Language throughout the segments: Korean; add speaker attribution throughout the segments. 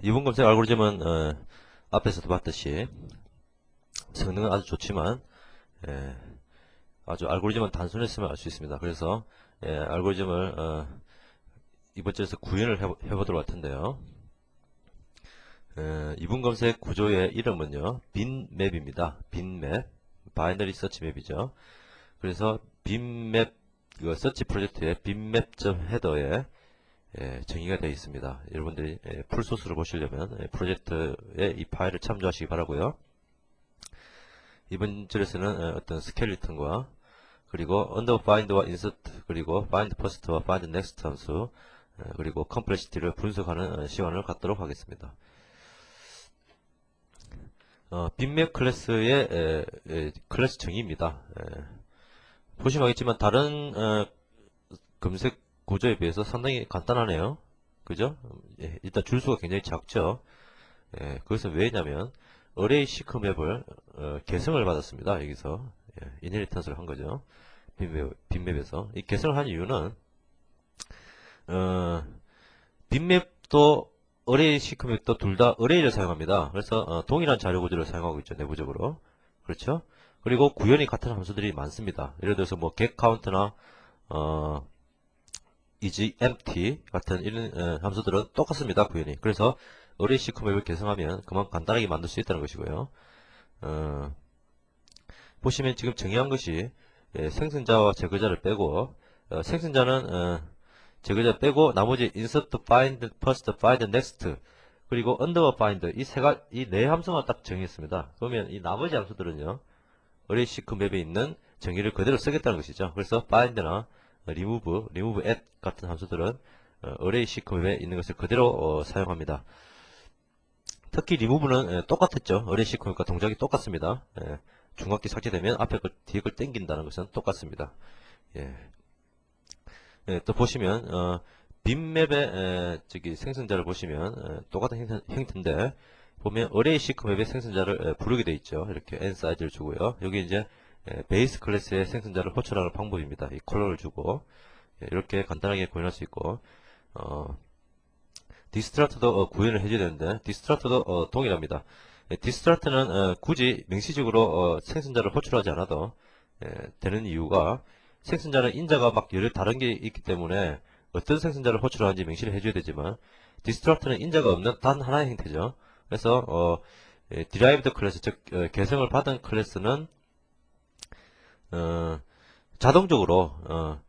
Speaker 1: 이분 검색 알고리즘은 앞에서도 봤듯이 성능은 아주 좋지만 아주 알고리즘은 단순했으면 알 수 있습니다. 그래서 알고리즘을 이번 주에서 구현을 해보도록 할 텐데요. 이분 검색 구조의 이름은요, 빈맵입니다. 빈맵, 바이너리 서치 맵이죠. 그래서 빈맵, 서치 프로젝트의 빈맵.헤더에 정의가 되어 있습니다. 여러분들이 풀소스를 보시려면 프로젝트의 이 파일을 참조하시기 바라고요. 이번 절에서는 어떤 스켈리턴과 그리고 언더바인드와 인서트, 그리고 바인드 퍼스트와 바인드 넥스트 함수, 그리고 컴플렉시티를 분석하는 시간을 갖도록 하겠습니다. 빈맵 클래스의 클래스 정의입니다. 보시면 알겠지만 다른 검색 구조에 비해서 상당히 간단하네요. 그죠? 일단 줄수가 굉장히 작죠. 그것은 왜냐면 어레이 시크 맵을 개성을 받았습니다. 여기서 이너리턴스를 한 거죠. 빈맵에서 이 개성을 한 이유는 빈맵도 어레이 시크 맵도 둘 다 어레이를 사용합니다. 그래서 동일한 자료 구조를 사용하고 있죠. 내부적으로. 그렇죠? 그리고 구현이 같은 함수들이 많습니다. 예를 들어서 뭐 get count나 is empty 같은 이런 함수들은 똑같습니다. 구현이. 그래서 어레이 시크 맵을 개성하면 그만 간단하게 만들 수 있다는 것이고요. 보시면 지금 정의한 것이 생성자와 제거자를 빼고 생성자는 제거자 빼고 나머지 insert, find, first, find, next 그리고 under find 이 네 함수만 딱 정의했습니다. 그러면 이 나머지 함수들은요 어레이 시크 맵에 있는 정의를 그대로 쓰겠다는 것이죠. 그래서 find나 remove at 같은 함수들은 어레이 시크 맵에 있는 것을 그대로 사용합니다. 특히 remove는 똑같았죠. 어레이 시크 맵과 동작이 똑같습니다. 중괄기 삭제되면 앞에 걸 뒤에 걸 땡긴다는 것은 똑같습니다. 또 보시면 빈맵의 생성자를 보시면 똑같은 형태인데 보면 어레이 시크 맵의 생성자를 부르게 되어 있죠. 이렇게 n 사이즈를 주고요. 여기 이제 베이스 클래스의 생성자를 호출하는 방법입니다. 이 컬러를 주고 이렇게 간단하게 구현할 수 있고 디스트라트도 구현을 해줘야 되는데 디스트라트도 동일합니다. 디스트라트는 굳이 명시적으로 생성자를 호출하지 않아도 되는 이유가 생성자는 인자가 막 여러 다른 게 있기 때문에 어떤 생성자를 호출하는지 명시를 해줘야 되지만 디스트라트는 인자가 없는 단 하나의 형태죠. 그래서 derived 클래스 즉 개성을 받은 클래스는 자동적으로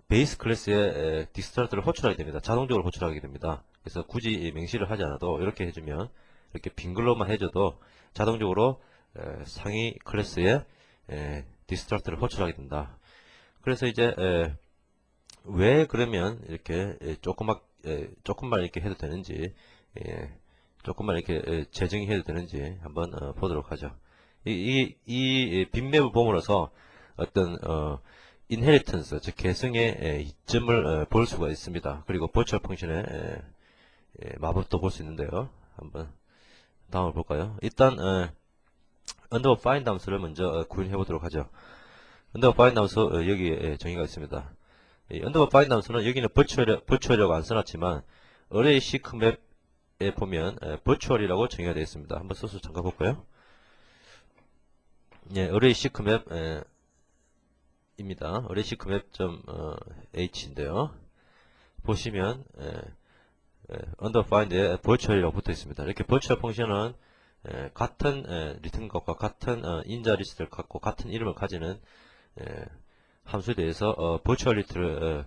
Speaker 1: 베이스 클래스에 디스트라트를 호출하게 됩니다. 자동적으로 호출하게 됩니다. 그래서 굳이 명시를 하지 않아도 이렇게 해주면 이렇게 빈 글로만 해줘도 자동적으로 상위 클래스에 디스트라트를 호출하게 된다. 그래서 이제 왜 그러면 이렇게 조금만 이렇게 해도 되는지 조금만 이렇게 재정의 해도 되는지 한번 보도록 하죠. 이 빈맵을 보므로써 어떤 인헤리턴스 즉 계승의 이점을 볼 수가 있습니다. 그리고 버추얼 펑션의 마법도 볼 수 있는데요. 한번 다음을 볼까요? 일단 언더바 파인드 함수를 먼저 구현해 보도록 하죠. 언더바 파인드 함수 여기에 정의가 있습니다. 이 언더바 파인드 함수는 여기는 버추얼이라고 안 써놨지만 어레이 시크 맵에 보면 버추얼이라고 정의가 되어 있습니다. 한번 써서 잠깐 볼까요? 어레이 시크 맵 입니다. 어레이 시크 맵.h인데요. 보시면 언더파인드에 버추얼이라고 붙어 있습니다. 이렇게 버추얼 펑션은 같은 리턴 값과 같은 인자 리스트를 갖고 같은 이름을 가지는 함수에 대해서 버추얼리티를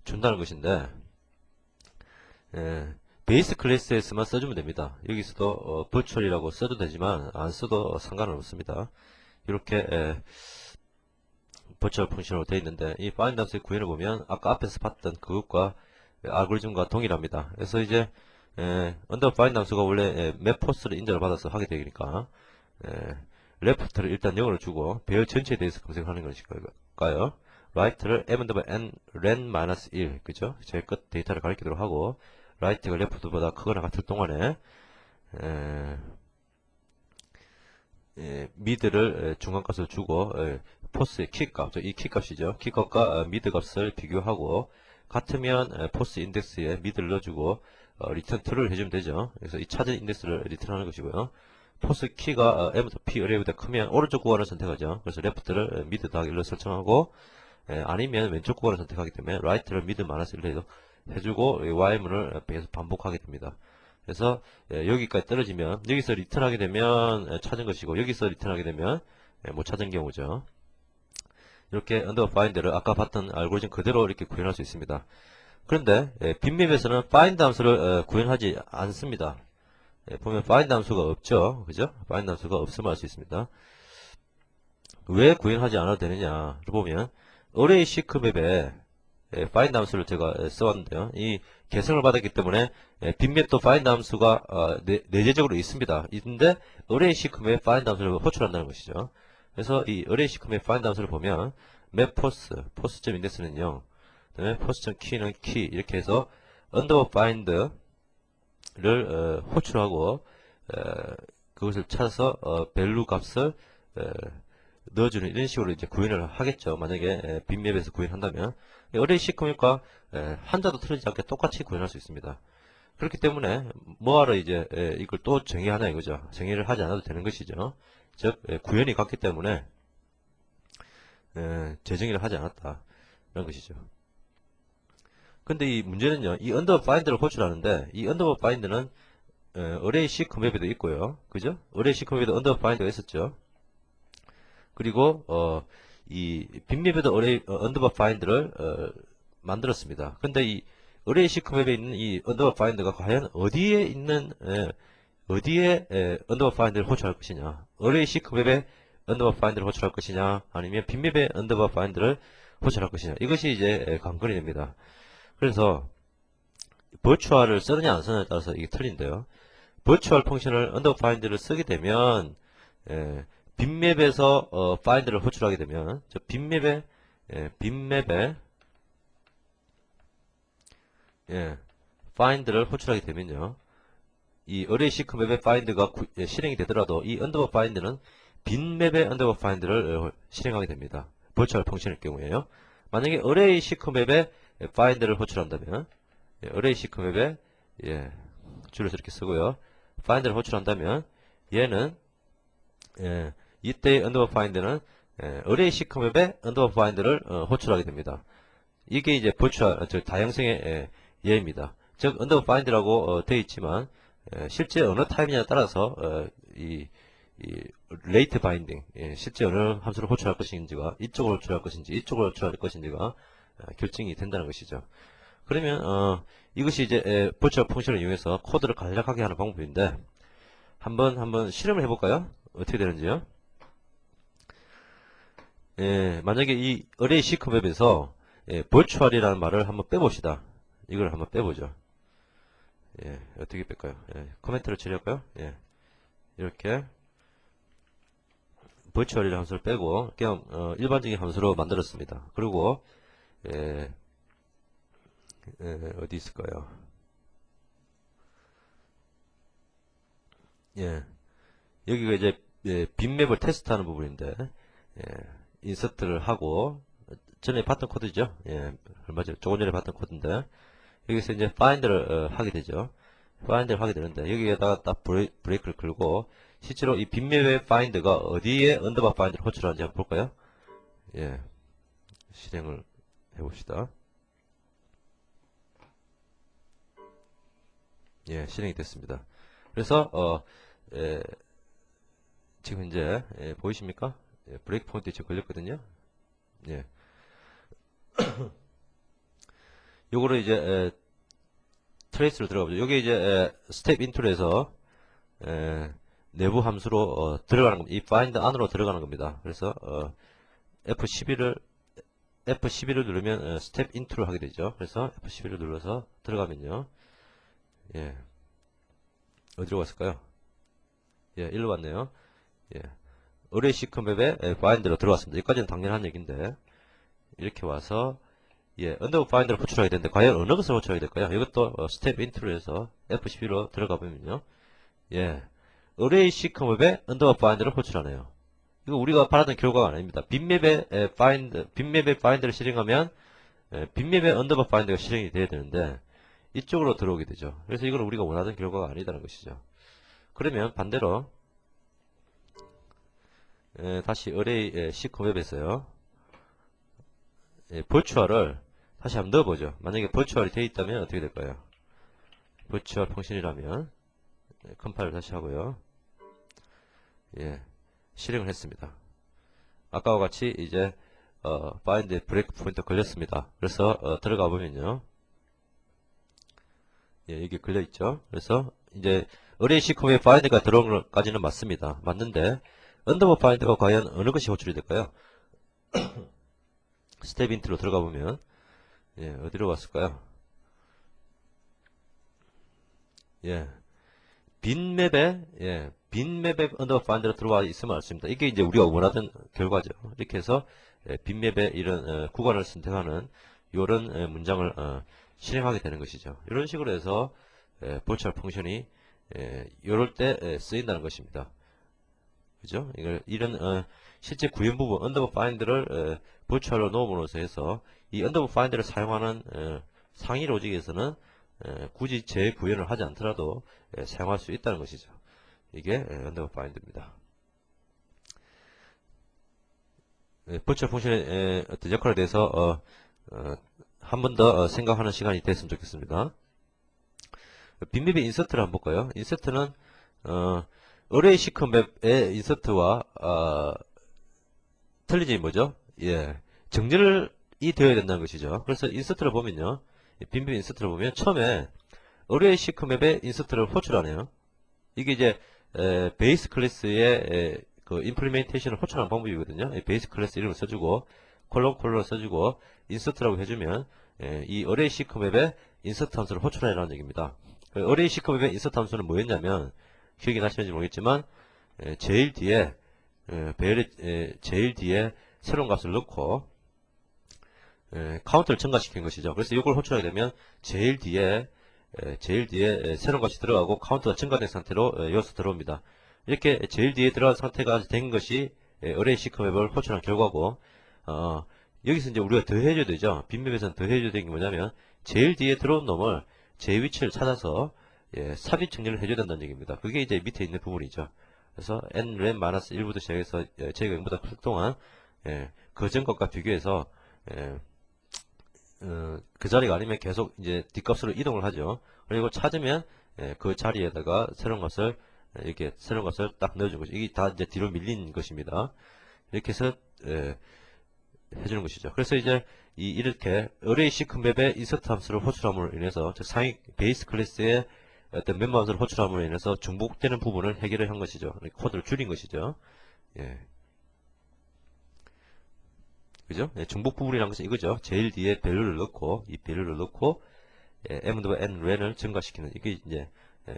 Speaker 1: 준다는 것인데 베이스 클래스에서만 써주면 됩니다. 여기서도 버추얼이라고 써도 되지만 안 써도 상관은 없습니다. 이렇게 버추얼 펑션으로 되어 있는데 이 파인드 함수의 구현을 보면 아까 앞에서 봤던 그것과 알고리즘과 동일합니다. 그래서 이제 언더 파인드 함수가 원래 맵 포스를 인정을 받아서 하게 되니까 레프트를 일단 0으로 주고 배열 전체에 대해서 검색하는 것일까요? 라이트를 m_n len-1 그죠? 제일 끝 데이터를 가리키도록 하고 라이트가 레프트보다 크거나 같을 동안에 미드를 중간값을 주고 포스의 키값, 이 키값이죠. 키값과 미드 값을 비교하고 같으면 포스 인덱스에 미드를 넣어주고 return true를 해주면 되죠. 그래서 이 찾은 인덱스를 리턴하는 것이고요. 포스 키가 m부터 p 어레이보다 크면 오른쪽 구간을 선택하죠. 그래서 left를 mid 더하기 1로 설정하고, 아니면 왼쪽 구간을 선택하기 때문에 right를 mid 마이너스 1로 해주고 y문을 계속 반복하게 됩니다. 그래서 여기까지 떨어지면 여기서 리턴하게 되면 찾은 것이고, 여기서 리턴하게 되면 못 찾은 경우죠. 이렇게 언더바 파인드를 아까 봤던 알고리즘 그대로 이렇게 구현할 수 있습니다. 그런데 빈맵에서는 find 함수를 구현하지 않습니다. 보면 find 함수가 없죠. 그죠? find 함수가 없음을 알 수 있습니다. 왜 구현하지 않아도 되느냐를 보면 array 시크맵에 find 함수를 제가 써왔는데요. 이 개성을 받았기 때문에 빈맵도 find 함수가 내재적으로 있습니다. 있는데 array 시크맵에 find 함수를 호출한다는 것이죠. 그래서 이 array 시크맵 find 함수를 보면 map post.index는 0, 그다음에 post.key는 key 이렇게 해서 underbar find를 호출하고 그것을 찾아서 value 값을 넣어주는 이런 식으로 이제 구현을 하겠죠. 만약에 빈맵에서 구현한다면 array 시크맵과 한자도 틀리지 않게 똑같이 구현할 수 있습니다. 그렇기 때문에 뭐하러 이제 이걸 또 정의하나 이거죠. 정의를 하지 않아도 되는 것이죠. 즉 구현이 같기 때문에 재정의를 하지 않았다 이런 것이죠. 근데 이 문제는요, 이 언더바 파인드를 호출하는데 이 언더바 파인드는 array 시크맵에도 있고요, 그죠? array 시크맵에도 언더바 파인드가 있었죠. 그리고 이 빈맵에도 언더바 파인드를 만들었습니다. 근데 이 array 시크맵에 있는 이 언더바 파인드가 과연 어디에 있는 어디에 언더바 파인드를 호출할 것이냐? array 시크맵에 언더바 파인드를 호출할 것이냐? 아니면 빈맵에 언더바 파인드를 호출할 것이냐? 이것이 이제 관건이 됩니다. 그래서 버추얼을 쓰느냐 안 쓰느냐에 따라서 이게 틀린데요. 버추얼 펑션을 언더바 파인드를 쓰게 되면 빈맵에서 파인드를 호출하게 되면 저 빈맵에 파인드를 호출하게 되면요, 이 array 시크맵의 파인드가 실행이 되더라도 이 언더바 파인드는 빈맵의 언더바 파인드를 실행하게 됩니다. 버추얼 펑션일 경우에요. 만약에 array 시크맵에 find를 호출한다면, array 시크맵에 줄여서 이렇게 쓰고요. find를 호출한다면 얘는 이때의 underbar find는 array 시크맵에 underbar find를 호출하게 됩니다. 이게 이제 virtual 다형성의 예입니다. 즉 underbar find라고 되어 있지만 실제 어느 타입이냐에 따라서 이 late binding, 실제 어느 함수를 호출할 것인지가 이쪽을 호출할 것인지 이쪽을 호출할 것인지가 결정이 된다는 것이죠. 그러면 이것이 이제 버추얼 펑션을 이용해서 코드를 간략하게 하는 방법인데 한번 실험을 해볼까요? 어떻게 되는지요? 만약에 이 array 시크맵에서 virtual이라는 말을 한번 빼봅시다. 이걸 한번 빼보죠. 어떻게 뺄까요? 코멘트를 처리할까요? 이렇게 virtual이라는 함수를 빼고 그냥 일반적인 함수로 만들었습니다. 그리고 어디 있을까요? 여기가 이제 빈맵을 테스트하는 부분인데 인서트를 하고 전에 봤던 코드죠. 얼마 전 조금 전에 봤던 코드인데 여기서 이제 find를 하게 되죠. find를 하게 되는데 여기에다가 딱 브레이크를 걸고 실제로 이 빈맵의 find가 어디에 언더바 find를 호출하는지 한번 볼까요? 실행을 해봅시다. 실행이 됐습니다. 그래서 지금 이제 보이십니까? 브레이크 포인트에 지금 걸렸거든요. 요거를 이제 트레이스로 들어가보죠. 여기 이제 스텝 인툴에서 내부 함수로 들어가는 겁니다. 이 find 안으로 들어가는 겁니다. 그래서 F11을 누르면 스텝 인툴을 하게 되죠. 그래서 F11을 눌러서 들어가면요, 어디로 갔을까요? 일로 왔네요. array 시크맵에 find로 들어왔습니다. 여기까지는 당연한 얘기인데 이렇게 와서 언더바 find를 호출하게 되는데 과연 어느 것을 호출하게 될까요? 이것도 스텝 인트로 해서 F11로 들어가 보면요, array 시크맵에 언더바 find를 호출하네요. 이거 우리가 바라던 결과가 아닙니다. 빈맵에 find를 실행하면 빈맵에 언더바 find가 실행이 돼야 되는데 이쪽으로 들어오게 되죠. 그래서 이건 우리가 원하던 결과가 아니다는 것이죠. 그러면 반대로 다시 어레이 시커 웹에서요. 버추얼을 다시 한번 넣어보죠. 만약에 버추얼이 되어 있다면 어떻게 될까요? 버추얼 펑션이라면 컴파일을 다시 하고요. 실행을 했습니다. 아까와 같이 이제 find 브레이크 포인트 걸렸습니다. 그래서 들어가 보면요. 여기 걸려 있죠. 그래서 이제 어레이 시컴에 find가 들어온 것까지는 맞습니다. 맞는데 언더버 find가 과연 어느 것이 호출이 될까요? 스텝 인트로 들어가 보면 어디로 갔을까요? 빈맵에 언더버 파인드로 들어와 있으면 알습니다. 이게 이제 우리가 원하던 결과죠. 이렇게 해서 빈맵에 이런 구간을 선택하는 이런 문장을 실행하게 되는 것이죠. 이런 식으로 해서 버추얼 펑션이 이럴 때 쓰인다는 것입니다. 그죠? 이런 실제 구현 부분 언더버 파인드를 버추얼로 놓음으로써 해서 이 언더버 파인드를 사용하는 상위 로직에서는 굳이 재구현을 하지 않더라도 사용할 수 있다는 것이죠. 이게 언더버 파인드입니다. 버추얼 펑션의 어떤 역할에 대해서 한 번 더 생각하는 시간이 됐으면 좋겠습니다. 빈맵의 인서트를 한번 볼까요? 인서트는 어레이 시커맵의 인서트와 틀린 점이 뭐죠? 정렬이 되어야 된다는 것이죠. 그래서 인서트를 보면요. 빈맵 인서트를 보면 처음에 어레이 시커맵의 인서트를 호출하네요. 이게 이제 베이스 클래스의 그 임플리멘테이션을 호출하는 방법이거든요. 베이스 클래스 이름을 써주고 콜론을 써주고 인서트라고 해주면 이 어레이 시커맵의 인서트 함수를 호출하라는 얘기입니다. 어레이 시커맵의 인서트 함수는 뭐였냐면 기억이 나시는지 모르겠지만 제일 뒤에 제일 뒤에 새로운 값을 넣고 카운트를 증가시킨 것이죠. 그래서 이걸 호출하게 되면 제일 뒤에 새로운 값이 들어가고 카운트가 증가된 상태로 여기서 들어옵니다. 이렇게 제일 뒤에 들어간 상태가 된 것이 어레이 시커맵을 호출한 결과고 여기서 이제 우리가 더해줘야 되죠. 빈맵에서는 더해줘야 되는 게 뭐냐면 제일 뒤에 들어온 놈을 제 위치를 찾아서 삽입 정리를 해줘야 된다는 얘기입니다. 그게 이제 밑에 있는 부분이죠. 그래서 nrem-1부터 시작해서 제가 0보다 클 동안 그 전 것과 비교해서 그 자리가 아니면 계속 이제 뒷값으로 이동을 하죠. 그리고 찾으면 그 자리에다가 새로운 것을 이렇게 새로운 것을 딱 넣어준 거죠. 이게 다 이제 뒤로 밀린 것입니다. 이렇게 해서 해주는 것이죠. 그래서 이제 이렇게 어레이 시크맵의 인서트 함수를 호출함으로 인해서 즉 상위 베이스 클래스의 어떤 멤버 함수를 호출함으로 인해서 중복되는 부분을 해결을 한 것이죠. 코드를 줄인 것이죠. 그죠? 중복 부분이라는 것은 이거죠. 제일 뒤에 밸류를 넣고 이 밸류를 넣고 m-n-을 증가시키는 이게 이제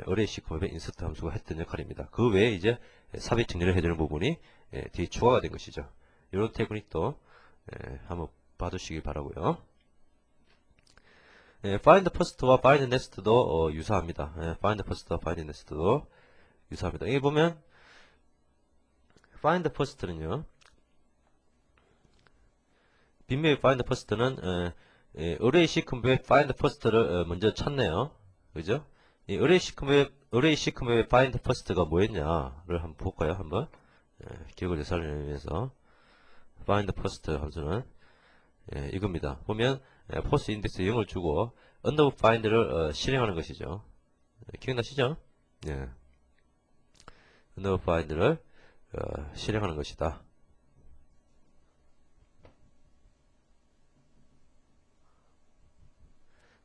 Speaker 1: 어레이 시크맵의 인서트 함수가 했던 역할입니다. 그 외에 이제 삽입 정리를 해주는 부분이 뒤에 추가가 된 것이죠. 이런 테크닉도 한번 봐두시길 바라고요. find first와 find next도 유사합니다. find first와 find next도 유사합니다. 여기 보면 find first는요. 빈맵의 find first는 어레이 시크맵의 find first를 먼저 찾네요. 그죠? 이 어레이 시크맵의 find first가 뭐였냐를 한번 볼까요? 한번 기억을 되살리기 위해서 find first 함수는 이겁니다. 보면 포스 인덱스 0을 주고 언더버 find를 실행하는 것이죠. 기억나시죠? 언더버 find를 실행하는 것이다.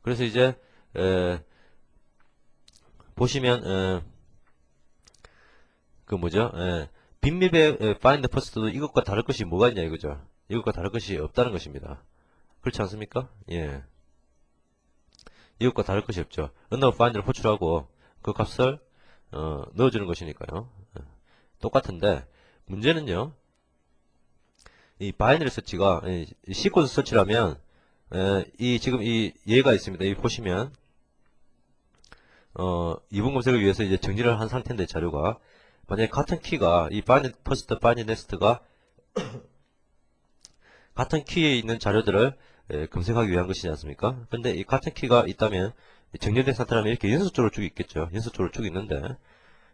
Speaker 1: 그래서 이제 보시면 그 뭐죠? 빈맵의 find first도 이것과 다를 것이 뭐가 있냐 이거죠. 이것과 다를 것이 없다는 것입니다. 그렇지 않습니까? 이것과 다를 것이 없죠. 언더버 find를 호출하고 그 값을 넣어주는 것이니까요. 똑같은데 문제는요. 이 바이너리 서치가 시퀀스 서치라면 지금 이 예가 있습니다. 이 보시면 이분 검색을 위해서 이제 정리를 한 상태인데 자료가 만약에 같은 키가 이 바이너리 퍼스트 바이너리 넥스트가 같은 키에 있는 자료들을 검색하기 위한 것이지 않습니까? 근데 이 같은 키가 있다면 정렬된 상태라면 이렇게 연속적으로 쭉 있겠죠. 연속적으로 쭉 있는데,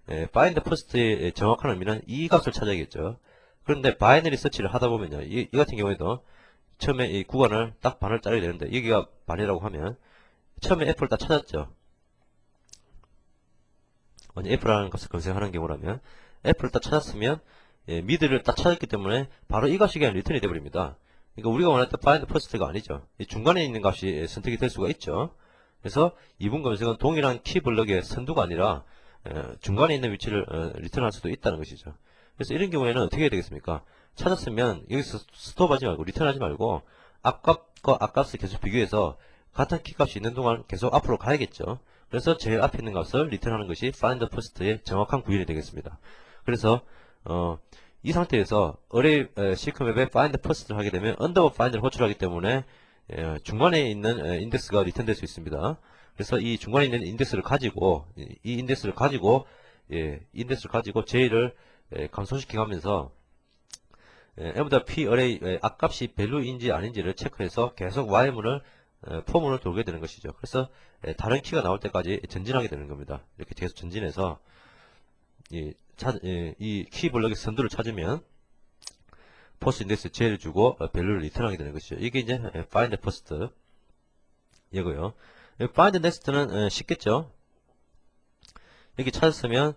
Speaker 1: find first의 정확한 의미는 이 값을 찾아야겠죠. 그런데 바이너리 서치를 하다 보면요, 이 같은 경우에도 처음에 이 구간을 딱 반을 자르게 되는데, 여기가 반이라고 하면 처음에 F를 딱 찾았죠. 만약 F라는 값을 검색하는 경우라면 F를 딱 찾았으면 미드를 딱 찾았기 때문에 바로 이 값이 그냥 리턴이 되어버립니다. 그러니까 우리가 원했던 find first가 아니죠. 이 중간에 있는 값이 선택이 될 수가 있죠. 그래서 이분 검색은 동일한 키 블럭의 선두가 아니라 중간에 있는 위치를 리턴할 수도 있다는 것이죠. 그래서 이런 경우에는 어떻게 해야 되겠습니까? 찾았으면 여기서 스톱하지 말고 리턴하지 말고 앞값과 앞값을 계속 비교해서 같은 키 값이 있는 동안 계속 앞으로 가야겠죠. 그래서 제일 앞에 있는 값을 리턴하는 것이 find first의 정확한 구현이 되겠습니다. 그래서 이 상태에서 array 시크맵에 find first를 하게 되면 underbar find를 호출하기 때문에 중간에 있는 인덱스가 리턴될 수 있습니다. 그래서 이 중간에 있는 인덱스를 가지고 이 인덱스를 가지고 j를 감소시켜 가면서 m보다 p array 앞값이 value인지 아닌지를 체크해서 계속 y문을 포문을 돌게 되는 것이죠. 그래서 다른 키가 나올 때까지 전진하게 되는 겁니다. 이렇게 계속 전진해서 이 키 블럭의 선두를 찾으면 포스트 인덱스 J를 주고 밸류를 리턴하게 되는 것이죠. 이게 이제 find first 이고요. find next는 쉽겠죠. 이렇게 찾았으면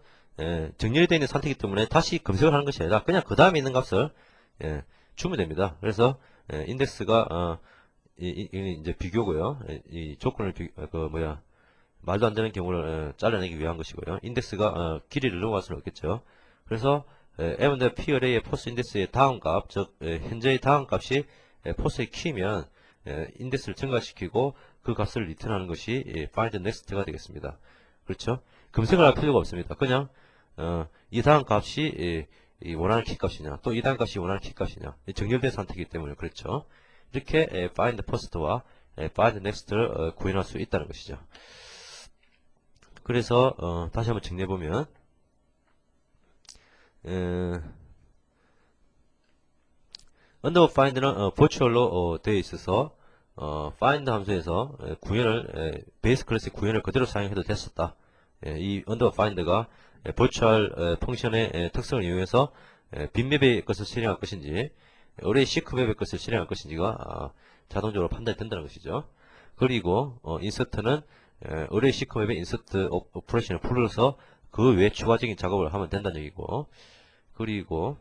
Speaker 1: 정렬이 되어 있는 상태이기 때문에 다시 검색을 하는 것이 아니라 그냥 그 다음에 있는 값을 주면 됩니다. 그래서 인덱스가 이제 비교고요. 이 조건을 말도 안 되는 경우를 잘라내기 위한 것이고요. 인덱스가 길이를 넘어갈 수는 없겠죠. 그래서 m&p array의 포스 인덱스의 다음 값, 즉 현재의 다음 값이 포스의 키면 인덱스를 증가시키고 그 값을 리턴하는 것이 find next가 되겠습니다. 그렇죠? 검색을 할 필요가 없습니다. 그냥 이 다음 값이 이 원하는 키 값이냐, 또 이 다음 값이 원하는 키 값이냐, 정렬된 상태이기 때문에 그렇죠. 이렇게 find first와 find next를 구현할 수 있다는 것이죠. 그래서 다시 한번 정리해보면 underbar find는 버추얼로 되어 있어서 find 함수에서 구현을 베이스 클래스 구현을 그대로 사용해도 됐었다. 이 underbar find가 버추얼 펑션의 특성을 이용해서 빈맵의 것을 실행할 것인지 array 시크맵의 것을 실행할 것인지가 자동적으로 판단이 된다는 것이죠. 그리고 insert는 array 시크맵의 insert 오퍼레이션을 불러서 그 외에 추가적인 작업을 하면 된다는 얘기고, 그리고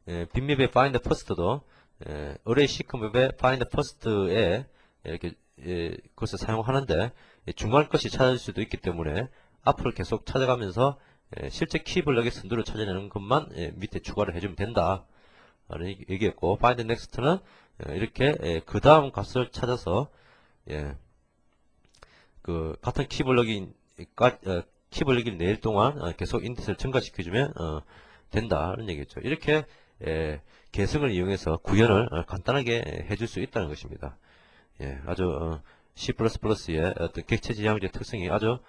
Speaker 1: 빈맵의 find first도 array 시크맵의 find first에 이렇게 그것을 사용하는데 중간 것이 찾아질 수도 있기 때문에 앞을 계속 찾아가면서 실제 키 블럭의 선두를 찾아내는 것만 밑에 추가를 해주면 된다 라는 얘기했고, find next는 이렇게 그 다음 값을 찾아서 그 같은 키 블럭이 낼 동안 계속 인덱스를 증가시켜주면 된다는 얘기죠. 이렇게 계승을 이용해서 구현을 간단하게 해줄 수 있다는 것입니다. 아주 C++의 어떤 객체 지향적 특성이 아주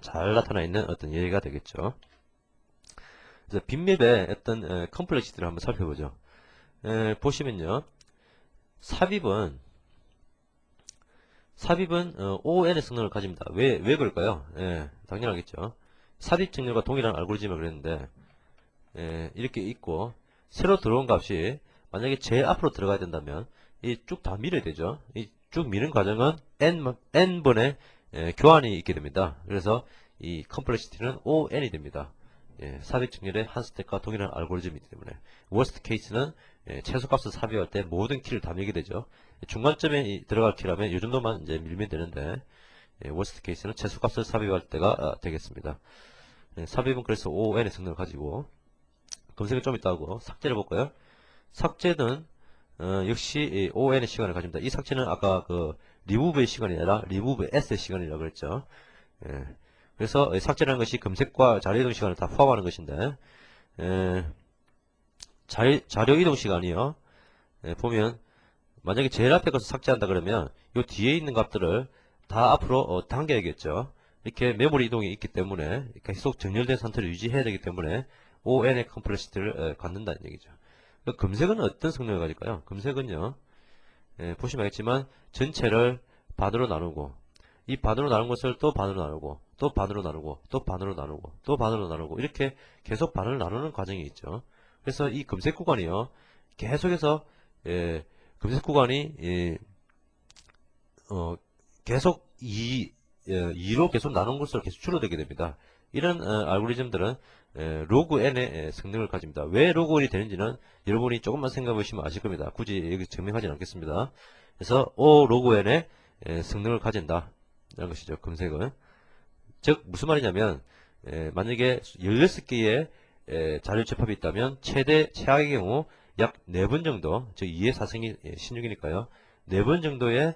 Speaker 1: 잘 나타나 있는 어떤 예가 되겠죠. 그래서 빈맵의 어떤 컴플렉시티를 한번 살펴보죠. 보시면요, 삽입은 ON의 성능을 가집니다. 왜 그럴까요? 당연하겠죠. 삽입 정렬과 동일한 알고리즘을 그랬는데 이렇게 있고, 새로 들어온 값이 만약에 제일 앞으로 들어가야 된다면 이 쭉 다 밀어야 되죠. 이 쭉 미는 과정은 n번의 교환이 있게 됩니다. 그래서 이 컴플렉시티는 ON이 됩니다. 삽입 정렬의 한 스텝과 동일한 알고리즘이기 때문에 워스트 케이스는 최소값을 삽입할 때 모든 키를 다 밀게 되죠. 중간점에 들어갈 키라면 이 정도만 이제 밀면 되는데 워스트 케이스는 최소값을 삽입할 때가 되겠습니다. 삽입은 그래서 ON의 성능을 가지고, 검색을 좀 이따 하고 삭제를 볼까요? 삭제는 역시 ON의 시간을 가집니다. 이 삭제는 아까 그 리무브의 시간이 아니라 리무브 S의 시간이라고 그랬죠. 그래서 삭제라는 것이 검색과 자료 이동 시간을 다 포함하는 것인데, 자료 이동 시간이요. 보면 만약에 제일 앞에 것을 삭제한다 그러면 이 뒤에 있는 값들을 다 앞으로 당겨야겠죠. 이렇게 메모리 이동이 있기 때문에 계속 정렬된 상태를 유지해야 되기 때문에 ON의 컴플렉시티를 갖는다는 얘기죠. 검색은 어떤 성능을 가질까요? 검색은요, 보시면 알겠지만 전체를 반으로 나누고 이 반으로 나눈 것을 또 반으로 나누고, 또 반으로 나누고, 또 반으로 나누고, 또 반으로 나누고, 이렇게 계속 반을 나누는 과정이 있죠. 그래서 이 검색 구간이요, 계속해서, 검색 구간이, 계속 2로 계속 나눈 것으로 계속 줄어들게 됩니다. 이런 알고리즘들은 로그 n의 성능을 가집니다. 왜 로그 n이 되는지는 여러분이 조금만 생각해 보시면 아실 겁니다. 굳이 여기 증명하지는 않겠습니다. 그래서 O 로그 n의 성능을 가진다. 이런 것이죠. 검색은. 즉 무슨 말이냐면 만약에 16개의 자료 재팝이 있다면 최악의 경우 약 4번 정도, 즉 2의 4승이 16이니까요. 4번 정도의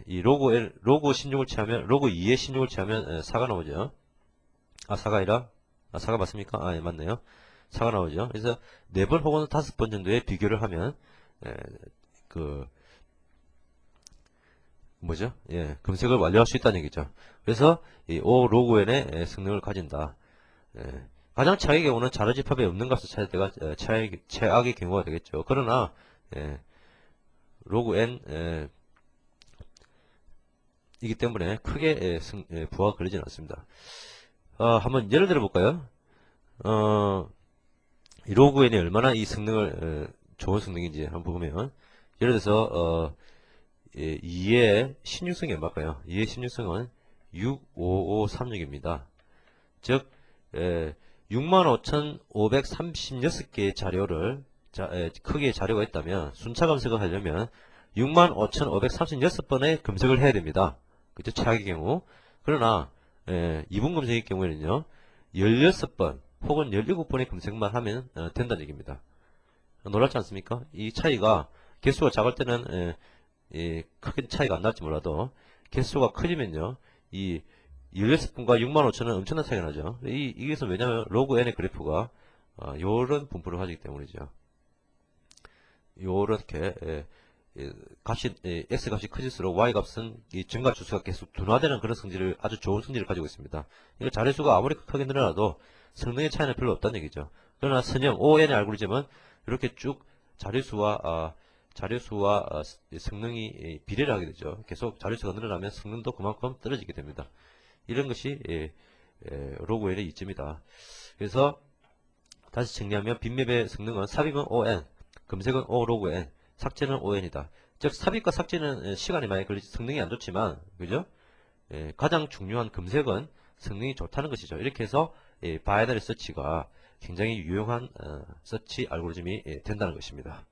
Speaker 1: 이 로그 16을 취하면, 로그 2의 16을 취하면 4가 나오죠. 아, 4가 아니라, 4가 맞습니까? 아, 예, 맞네요. 4가 나오죠. 그래서 4번 혹은 5번 정도의 비교를 하면, 그, 뭐죠? 예, 검색을 완료할 수 있다는 얘기죠. 그래서 이 O 로그 n의 성능을 가진다. 가장 최악의 경우는 자료 집합에 없는 값을 찾을 때가 최악의 경우가 되겠죠. 그러나 로그 n 이기 때문에 크게 부하가 걸리지는 않습니다. 한번 예를 들어 볼까요? 이 로그 n이 얼마나 이 성능을 좋은 성능인지 한번 보면, 예를 들어서 2의 16성이 얼마일까요? 2의 16성은 65536입니다. 즉 65,536개의 자료를 크기의 자료가 있다면 순차 검색을 하려면 65,536번의 검색을 해야 됩니다. 그죠? 최악의 경우. 그러나 2분 검색의 경우에는요 16번 혹은 17번의 검색만 하면 된다는 얘기입니다. 놀랍지 않습니까? 이 차이가 개수가 작을 때는 크게 차이가 안 날지 몰라도 개수가 커지면요 이 16분과 65,000은 엄청난 차이가 나죠. 이것은 왜냐하면 로그 n의 그래프가 요런 분포를 가지기 때문이죠. 요렇게 값이 x 값이 커질수록 y 값은 이 증가 주수가 계속 둔화되는 그런 성질을, 아주 좋은 성질을 가지고 있습니다. 이거 자료수가 아무리 크게 늘어나도 성능의 차이는 별로 없다는 얘기죠. 그러나 선형 ON의 알고리즘은 이렇게 쭉 자료수와 성능이 비례를 하게 되죠. 계속 자료수가 늘어나면 성능도 그만큼 떨어지게 됩니다. 이런 것이 로그 n의 이점이다. 그래서 다시 정리하면 빅맵의 성능은 삽입은 ON, 검색은 O 로그 N, 삭제는 ON이다. 즉 삽입과 삭제는 시간이 많이 걸리지 성능이 안 좋지만, 그죠? 가장 중요한 검색은 성능이 좋다는 것이죠. 이렇게 해서 바이너리 서치가 굉장히 유용한 서치 알고리즘이 된다는 것입니다.